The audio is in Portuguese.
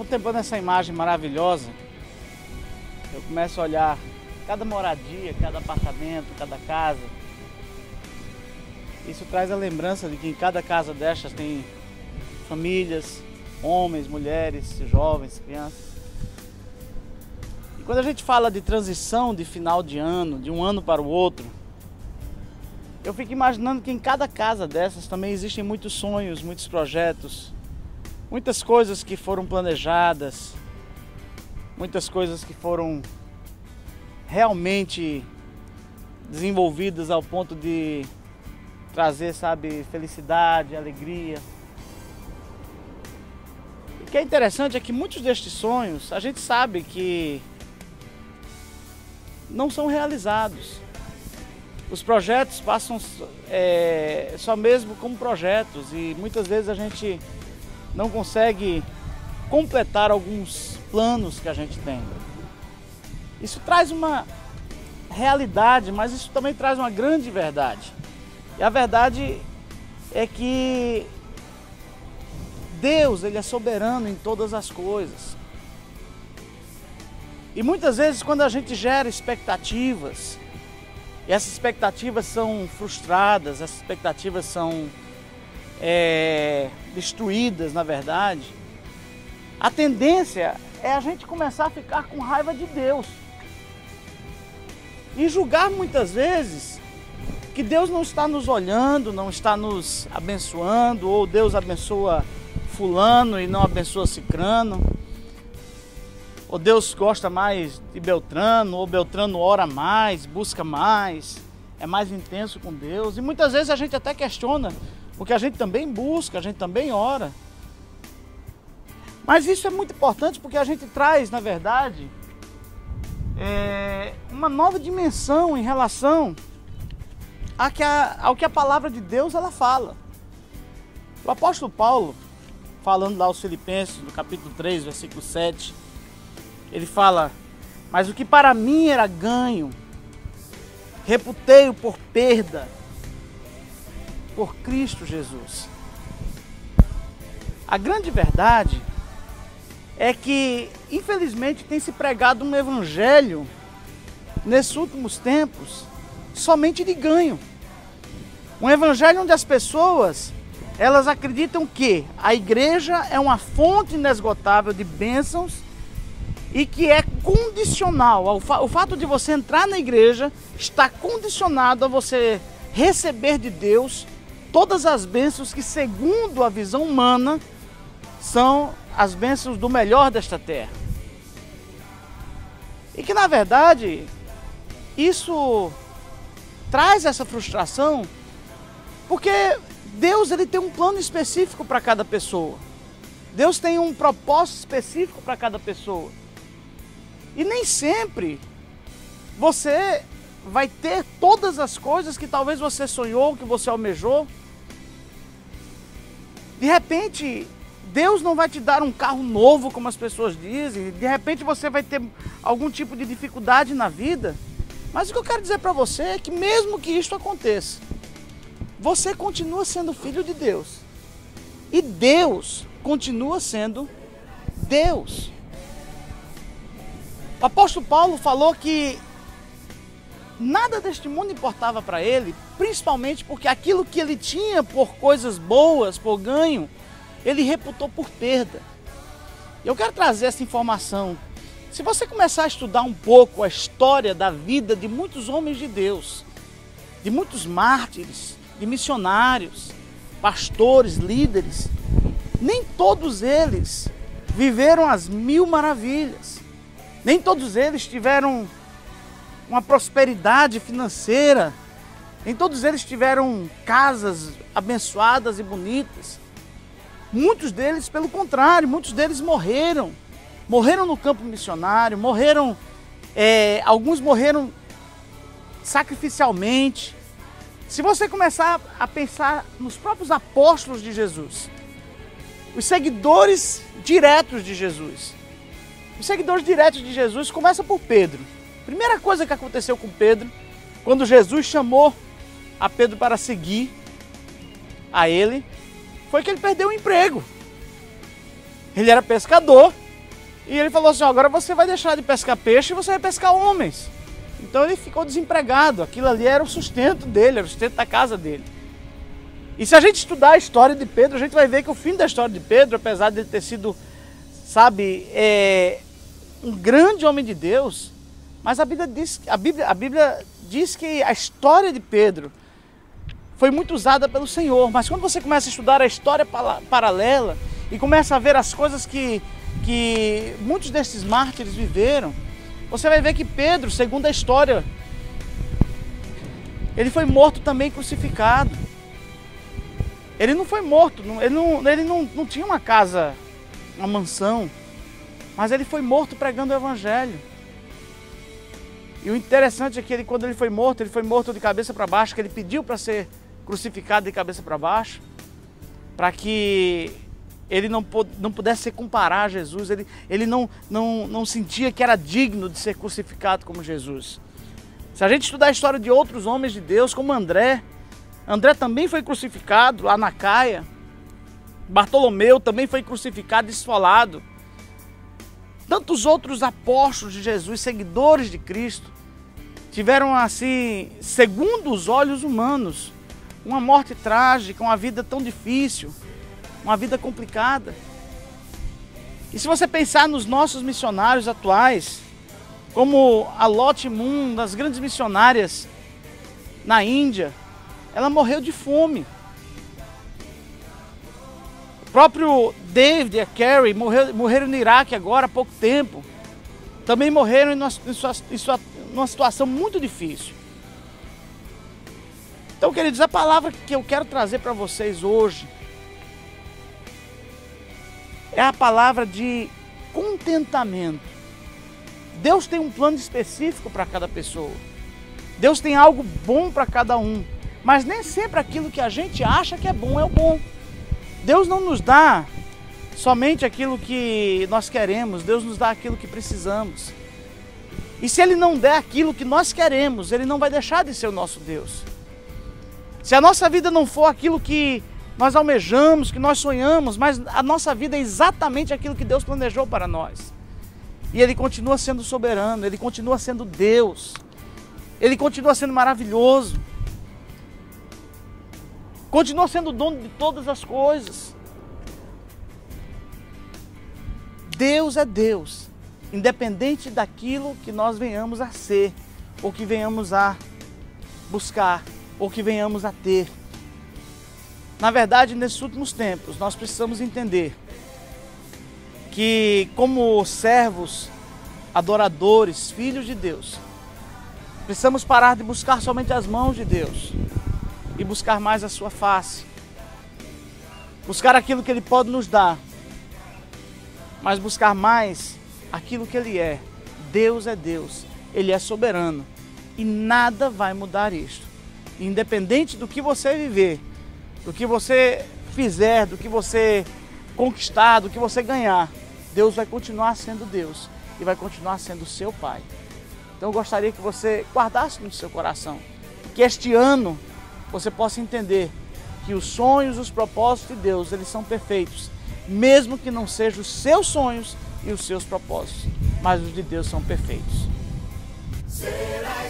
contemplando essa imagem maravilhosa, eu começo a olhar cada moradia, cada apartamento, cada casa. Isso traz a lembrança de que em cada casa destas tem famílias, homens, mulheres, jovens, crianças. E quando a gente fala de transição de final de ano, de um ano para o outro, eu fico imaginando que em cada casa dessas também existem muitos sonhos, muitos projetos, muitas coisas que foram planejadas, muitas coisas que foram realmente desenvolvidas ao ponto de trazer, sabe, felicidade, alegria. O que é interessante é que muitos destes sonhos a gente sabe que não são realizados. Os projetos passam só mesmo como projetos e muitas vezes a gente não consegue completar alguns planos que a gente tem. Isso traz uma realidade, mas isso também traz uma grande verdade. E a verdade é que Deus, Ele é soberano em todas as coisas. E muitas vezes quando a gente gera expectativas, e essas expectativas são frustradas, essas expectativas são destruídas, na verdade, a tendência é a gente começar a ficar com raiva de Deus. E julgar muitas vezes que Deus não está nos olhando, não está nos abençoando, ou Deus abençoa fulano e não abençoa cicrano, ou Deus gosta mais de Beltrano, ou Beltrano ora mais, busca mais, é mais intenso com Deus. E muitas vezes a gente até questiona, porque a gente também busca, a gente também ora. Mas isso é muito importante porque a gente traz, na verdade, uma nova dimensão em relação ao que a palavra de Deus ela fala. O apóstolo Paulo, falando lá aos Filipenses, no capítulo 3, versículo 7, ele fala: mas o que para mim era ganho, reputei-o por perda, por Cristo Jesus. A grande verdade é que, infelizmente, tem se pregado um evangelho, nesses últimos tempos, somente de ganho. Um evangelho onde as pessoas, elas acreditam que a igreja é uma fonte inesgotável de bênçãos e que é condicional. O fato de você entrar na igreja está condicionado a você receber de Deus todas as bênçãos que, segundo a visão humana, são as bênçãos do melhor desta terra. E que, na verdade, isso traz essa frustração, porque Deus ele tem um plano específico para cada pessoa. Deus tem um propósito específico para cada pessoa. E nem sempre você vai ter todas as coisas que talvez você sonhou, que você almejou. De repente, Deus não vai te dar um carro novo, como as pessoas dizem. De repente você vai ter algum tipo de dificuldade na vida. Mas o que eu quero dizer para você é que mesmo que isto aconteça, você continua sendo filho de Deus. E Deus continua sendo Deus. O apóstolo Paulo falou que nada deste mundo importava para ele, principalmente porque aquilo que ele tinha por coisas boas, por ganho, ele reputou por perda. Eu quero trazer essa informação. Se você começar a estudar um pouco a história da vida de muitos homens de Deus, de muitos mártires, de missionários, pastores, líderes, nem todos eles viveram as mil maravilhas. Nem todos eles tiveram uma prosperidade financeira. Nem todos eles tiveram casas abençoadas e bonitas. Muitos deles, pelo contrário, muitos deles morreram. Morreram no campo missionário, morreram, alguns morreram sacrificialmente. Se você começar a pensar nos próprios apóstolos de Jesus, os seguidores diretos de Jesus, os seguidores diretos de Jesus começam por Pedro. Primeira coisa que aconteceu com Pedro, quando Jesus chamou a Pedro para seguir a ele, foi que ele perdeu o emprego. Ele era pescador E ele falou assim, agora você vai deixar de pescar peixe e você vai pescar homens. Então ele ficou desempregado, aquilo ali era o sustento dele, era o sustento da casa dele. E se a gente estudar a história de Pedro, a gente vai ver que o fim da história de Pedro, apesar de ele ter sido, sabe, um grande homem de Deus, mas a Bíblia diz que a história de Pedro foi muito usada pelo Senhor. Mas quando você começa a estudar a história paralela e começa a ver as coisas que muitos desses mártires viveram, você vai ver que Pedro, segundo a história, ele foi morto também crucificado. Ele não foi morto, ele não tinha uma casa, uma mansão, mas ele foi morto pregando o Evangelho. E o interessante é que quando ele foi morto de cabeça para baixo, que ele pediu para ser crucificado de cabeça para baixo, para que ele não pudesse se comparar a Jesus, ele não sentia que era digno de ser crucificado como Jesus. Se a gente estudar a história de outros homens de Deus, como André também foi crucificado lá na Caia, Bartolomeu também foi crucificado e esfolado. Tantos outros apóstolos de Jesus, seguidores de Cristo, tiveram assim, segundo os olhos humanos, uma morte trágica, uma vida tão difícil, uma vida complicada. E se você pensar nos nossos missionários atuais, como a Lottie Moon, das grandes missionárias na Índia, ela morreu de fome. O próprio David e a Carrie morreram no Iraque agora há pouco tempo. Também morreram em uma situação muito difícil. Então, queridos, a palavra que eu quero trazer para vocês hoje é a palavra de contentamento. Deus tem um plano específico para cada pessoa. Deus tem algo bom para cada um. Mas nem sempre aquilo que a gente acha que é bom é o bom. Deus não nos dá somente aquilo que nós queremos. Deus nos dá aquilo que precisamos. E se Ele não der aquilo que nós queremos, Ele não vai deixar de ser o nosso Deus. Se a nossa vida não for aquilo que nós almejamos, que nós sonhamos, mas a nossa vida é exatamente aquilo que Deus planejou para nós. E Ele continua sendo soberano, Ele continua sendo Deus. Ele continua sendo maravilhoso. Continua sendo o dono de todas as coisas. Deus é Deus, independente daquilo que nós venhamos a ser, ou que venhamos a buscar, ou que venhamos a ter. Na verdade, nesses últimos tempos, nós precisamos entender que, como servos, adoradores, filhos de Deus, precisamos parar de buscar somente as mãos de Deus e buscar mais a sua face. Buscar aquilo que Ele pode nos dar, mas buscar mais aquilo que Ele é. Deus é Deus, Ele é soberano e nada vai mudar isto. Independente do que você viver, do que você fizer, do que você conquistar, do que você ganhar, Deus vai continuar sendo Deus e vai continuar sendo seu Pai. Então eu gostaria que você guardasse no seu coração, que este ano você possa entender que os sonhos, os propósitos de Deus, eles são perfeitos, mesmo que não sejam os seus sonhos e os seus propósitos, mas os de Deus são perfeitos. Será